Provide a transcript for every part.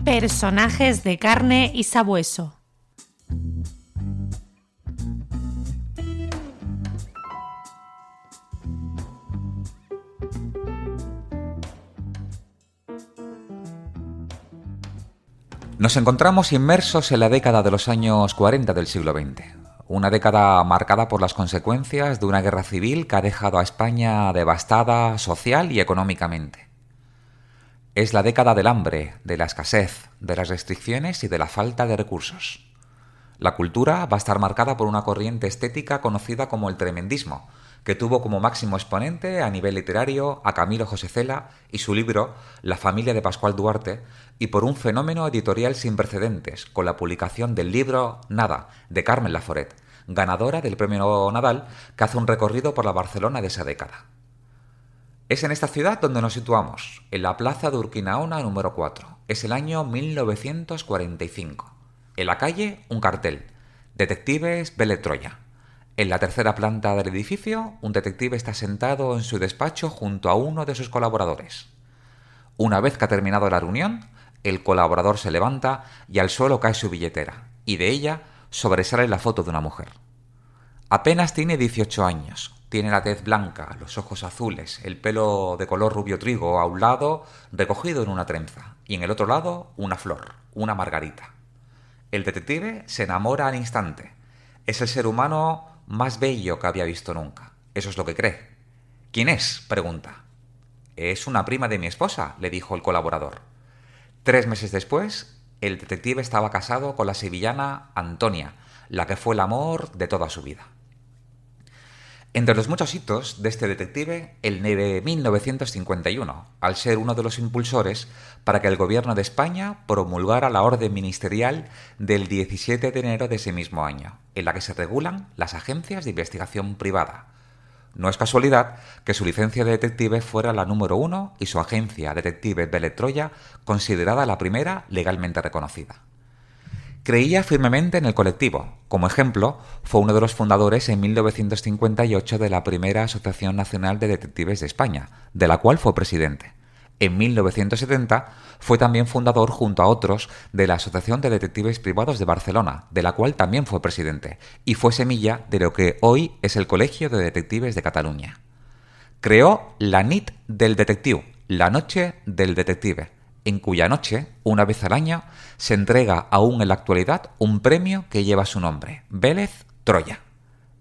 Personajes de carne y sabueso. Nos encontramos inmersos en la década de los años 40 del siglo XX, una década marcada por las consecuencias de una guerra civil que ha dejado a España devastada social y económicamente. Es la década del hambre, de la escasez, de las restricciones y de la falta de recursos. La cultura va a estar marcada por una corriente estética conocida como el tremendismo, que tuvo como máximo exponente a nivel literario a Camilo José Cela y su libro La familia de Pascual Duarte, y por un fenómeno editorial sin precedentes, con la publicación del libro Nada, de Carmen Laforet, ganadora del premio Nadal, que hace un recorrido por la Barcelona de esa década. Es en esta ciudad donde nos situamos, en la plaza de Urquinaona número 4. Es el año 1945. En la calle, un cartel: Detectives Vélez Troya. En la tercera planta del edificio, un detective está sentado en su despacho junto a uno de sus colaboradores. Una vez que ha terminado la reunión, el colaborador se levanta y al suelo cae su billetera, y de ella sobresale la foto de una mujer. Apenas tiene 18 años, tiene la tez blanca, los ojos azules, el pelo de color rubio trigo a un lado recogido en una trenza, y en el otro lado una flor, una margarita. El detective se enamora al instante. Es el ser humano más bello que había visto nunca. Eso es lo que cree. ¿Quién es?, pregunta. Es una prima de mi esposa, le dijo el colaborador. 3 meses después, el detective estaba casado con la sevillana Antonia, la que fue el amor de toda su vida. Entre los muchos hitos de este detective, el de 1951, al ser uno de los impulsores para que el gobierno de España promulgara la orden ministerial del 17 de enero de ese mismo año, en la que se regulan las agencias de investigación privada. No es casualidad que su licencia de detective fuera la número 1 y su agencia, Detectives Vélez Troya, considerada la primera legalmente reconocida. Creía firmemente en el colectivo. Como ejemplo, fue uno de los fundadores en 1958 de la primera Asociación Nacional de Detectives de España, de la cual fue presidente. En 1970 fue también fundador junto a otros de la Asociación de Detectives Privados de Barcelona, de la cual también fue presidente, y fue semilla de lo que hoy es el Colegio de Detectives de Cataluña. Creó la nit del detective, la noche del detective, en cuya noche, una vez al año, se entrega aún en la actualidad un premio que lleva su nombre, Vélez Troya.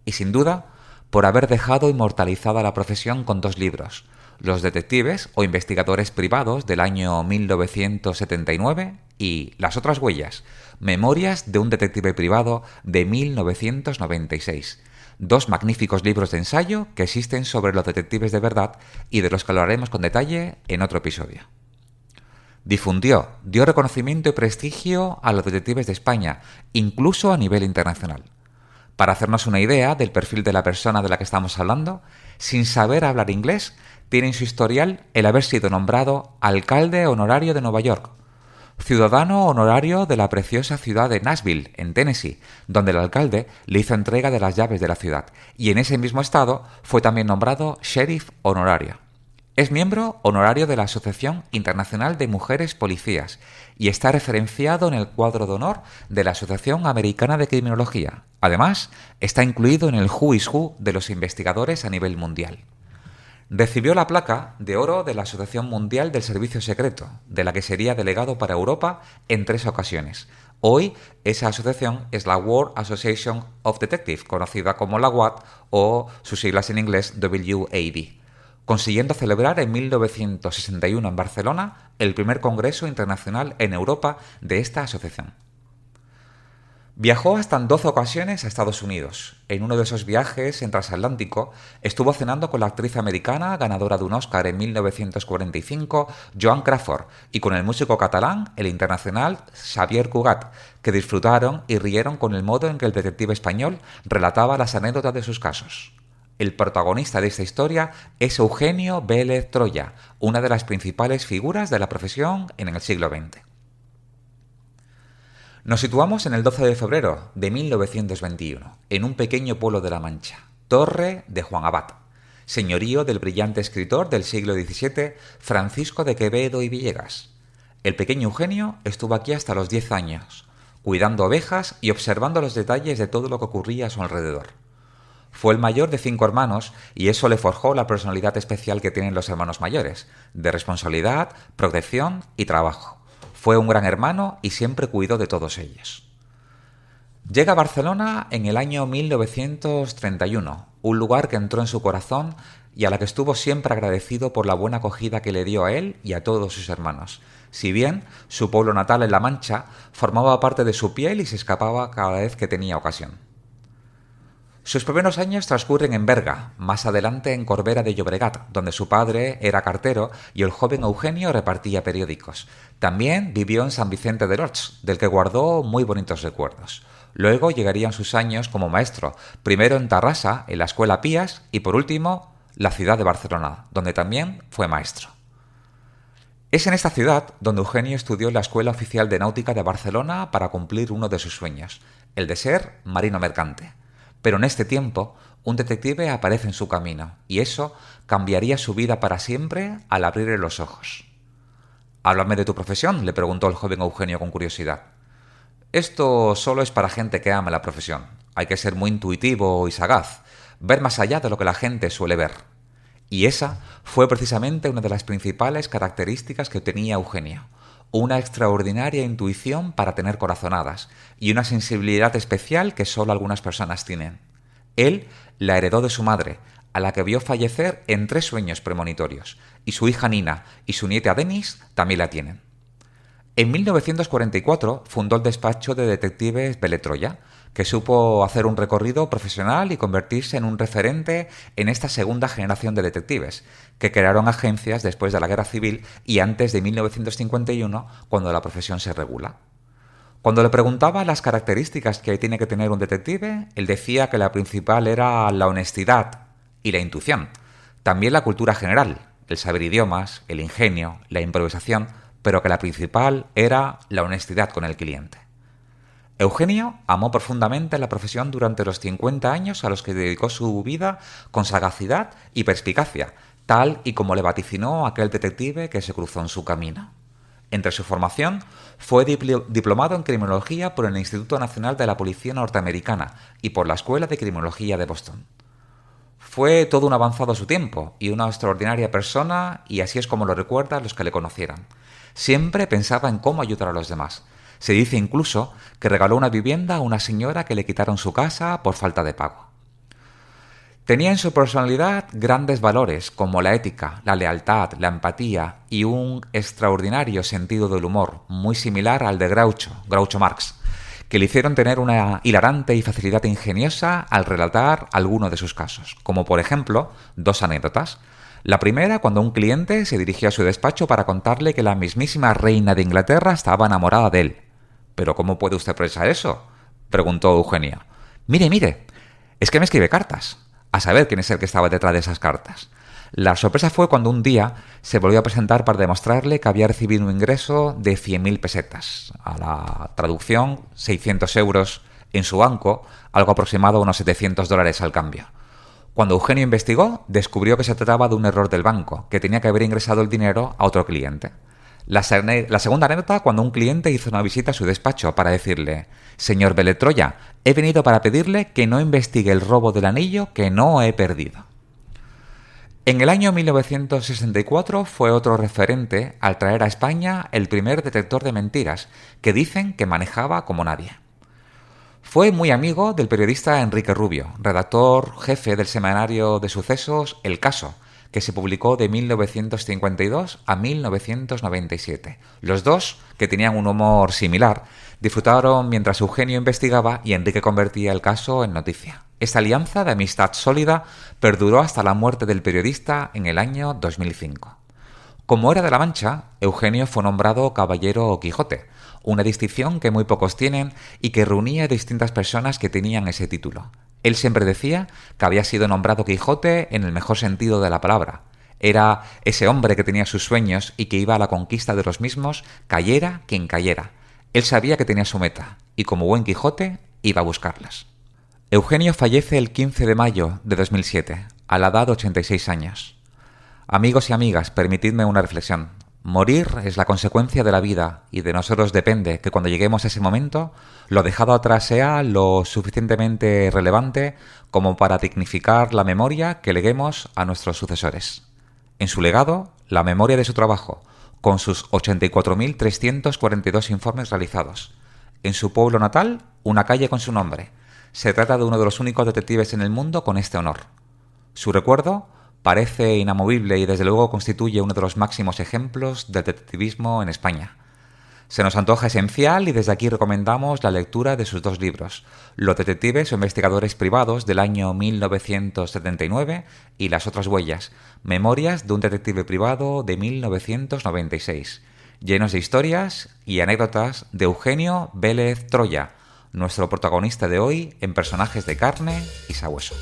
Y sin duda, por haber dejado inmortalizada la profesión con 2 libros, Los detectives o investigadores privados del año 1979 y Las otras huellas, Memorias de un detective privado de 1996. 2 magníficos libros de ensayo que existen sobre los detectives de verdad y de los que hablaremos con detalle en otro episodio. Dio reconocimiento y prestigio a los detectives de España, incluso a nivel internacional. Para hacernos una idea del perfil de la persona de la que estamos hablando, sin saber hablar inglés, tiene en su historial el haber sido nombrado alcalde honorario de Nueva York, ciudadano honorario de la preciosa ciudad de Nashville, en Tennessee, donde el alcalde le hizo entrega de las llaves de la ciudad, y en ese mismo estado fue también nombrado sheriff honorario. Es miembro honorario de la Asociación Internacional de Mujeres Policías y está referenciado en el cuadro de honor de la Asociación Americana de Criminología. Además, está incluido en el Who is Who de los investigadores a nivel mundial. Recibió la placa de oro de la Asociación Mundial del Servicio Secreto, de la que sería delegado para Europa en 3 ocasiones. Hoy, esa asociación es la World Association of Detectives, conocida como la WAD o sus siglas en inglés WAD, consiguiendo celebrar en 1961 en Barcelona el primer Congreso Internacional en Europa de esta asociación. Viajó hasta en 12 ocasiones a Estados Unidos. En uno de esos viajes en transatlántico estuvo cenando con la actriz americana ganadora de un Oscar en 1945, Joan Crawford, y con el músico catalán, el internacional Xavier Cugat, que disfrutaron y rieron con el modo en que el detective español relataba las anécdotas de sus casos. El protagonista de esta historia es Eugenio Vélez Troya, una de las principales figuras de la profesión en el siglo XX. Nos situamos en el 12 de febrero de 1921, en un pequeño pueblo de La Mancha, Torre de Juan Abad, señorío del brillante escritor del siglo XVII Francisco de Quevedo y Villegas. El pequeño Eugenio estuvo aquí hasta los 10 años, cuidando ovejas y observando los detalles de todo lo que ocurría a su alrededor. Fue el mayor de 5 hermanos y eso le forjó la personalidad especial que tienen los hermanos mayores, de responsabilidad, protección y trabajo. Fue un gran hermano y siempre cuidó de todos ellos. Llega a Barcelona en el año 1931, un lugar que entró en su corazón y a la que estuvo siempre agradecido por la buena acogida que le dio a él y a todos sus hermanos. Si bien su pueblo natal en La Mancha formaba parte de su piel y se escapaba cada vez que tenía ocasión. Sus primeros años transcurren en Berga, más adelante en Corbera de Llobregat, donde su padre era cartero y el joven Eugenio repartía periódicos. También vivió en San Vicente de Lorch, del que guardó muy bonitos recuerdos. Luego llegarían sus años como maestro, primero en Tarrasa, en la Escuela Pías, y por último, la ciudad de Barcelona, donde también fue maestro. Es en esta ciudad donde Eugenio estudió en la Escuela Oficial de Náutica de Barcelona para cumplir uno de sus sueños, el de ser marino mercante. Pero en este tiempo, un detective aparece en su camino, y eso cambiaría su vida para siempre al abrirle los ojos. «Háblame de tu profesión», le preguntó el joven Eugenio con curiosidad. «Esto solo es para gente que ama la profesión. Hay que ser muy intuitivo y sagaz, ver más allá de lo que la gente suele ver». Y esa fue precisamente una de las principales características que tenía Eugenio. Una extraordinaria intuición para tener corazonadas y una sensibilidad especial que solo algunas personas tienen. Él la heredó de su madre, a la que vio fallecer en 3 sueños premonitorios, y su hija Nina y su nieta Denis también la tienen. En 1944 fundó el despacho de detectives Beletroya, que supo hacer un recorrido profesional y convertirse en un referente en esta segunda generación de detectives, que crearon agencias después de la Guerra Civil y antes de 1951, cuando la profesión se regula. Cuando le preguntaba las características que tiene que tener un detective, él decía que la principal era la honestidad y la intuición, también la cultura general, el saber idiomas, el ingenio, la improvisación, pero que la principal era la honestidad con el cliente. Eugenio amó profundamente la profesión durante los 50 años a los que dedicó su vida con sagacidad y perspicacia, tal y como le vaticinó aquel detective que se cruzó en su camino. Entre su formación, fue diplomado en criminología por el Instituto Nacional de la Policía Norteamericana y por la Escuela de Criminología de Boston. Fue todo un avanzado a su tiempo y una extraordinaria persona, y así es como lo recuerdan los que le conocieran. Siempre pensaba en cómo ayudar a los demás. Se dice incluso que regaló una vivienda a una señora que le quitaron su casa por falta de pago. Tenía en su personalidad grandes valores como la ética, la lealtad, la empatía y un extraordinario sentido del humor, muy similar al de Groucho Marx, que le hicieron tener una hilarante y facilidad ingeniosa al relatar alguno de sus casos, como por ejemplo 2 anécdotas. La primera, cuando un cliente se dirigió a su despacho para contarle que la mismísima reina de Inglaterra estaba enamorada de él. «¿Pero cómo puede usted pensar eso?», preguntó Eugenio. Mire, es que me escribe cartas. A saber quién es el que estaba detrás de esas cartas». La sorpresa fue cuando un día se volvió a presentar para demostrarle que había recibido un ingreso de 100.000 pesetas, a la traducción 600 euros en su banco, algo aproximado a unos $700 al cambio. Cuando Eugenio investigó, descubrió que se trataba de un error del banco, que tenía que haber ingresado el dinero a otro cliente. La segunda anécdota, cuando un cliente hizo una visita a su despacho para decirle: «Señor Beletroya, he venido para pedirle que no investigue el robo del anillo que no he perdido». En el año 1964 fue otro referente al traer a España el primer detector de mentiras, que dicen que manejaba como nadie. Fue muy amigo del periodista Enrique Rubio, redactor jefe del semanario de sucesos El Caso, que se publicó de 1952 a 1997. Los dos, que tenían un humor similar, disfrutaron mientras Eugenio investigaba y Enrique convertía el caso en noticia. Esta alianza de amistad sólida perduró hasta la muerte del periodista en el año 2005. Como era de La Mancha, Eugenio fue nombrado Caballero Quijote, una distinción que muy pocos tienen y que reunía a distintas personas que tenían ese título. Él siempre decía que había sido nombrado Quijote en el mejor sentido de la palabra. Era ese hombre que tenía sus sueños y que iba a la conquista de los mismos, cayera quien cayera. Él sabía que tenía su meta y, como buen Quijote, iba a buscarlas. Eugenio fallece el 15 de mayo de 2007, a la edad de 86 años. Amigos y amigas, permitidme una reflexión. Morir es la consecuencia de la vida y de nosotros depende que cuando lleguemos a ese momento, lo dejado atrás sea lo suficientemente relevante como para dignificar la memoria que leguemos a nuestros sucesores. En su legado, la memoria de su trabajo, con sus 84.342 informes realizados. En su pueblo natal, una calle con su nombre. Se trata de uno de los únicos detectives en el mundo con este honor. Su recuerdo parece inamovible y desde luego constituye uno de los máximos ejemplos del detectivismo en España. Se nos antoja esencial y desde aquí recomendamos la lectura de sus dos libros, Los detectives o investigadores privados del año 1979 y Las otras huellas, Memorias de un detective privado de 1996, llenos de historias y anécdotas de Eugenio Vélez Troya, nuestro protagonista de hoy en Personajes de carne y sabueso.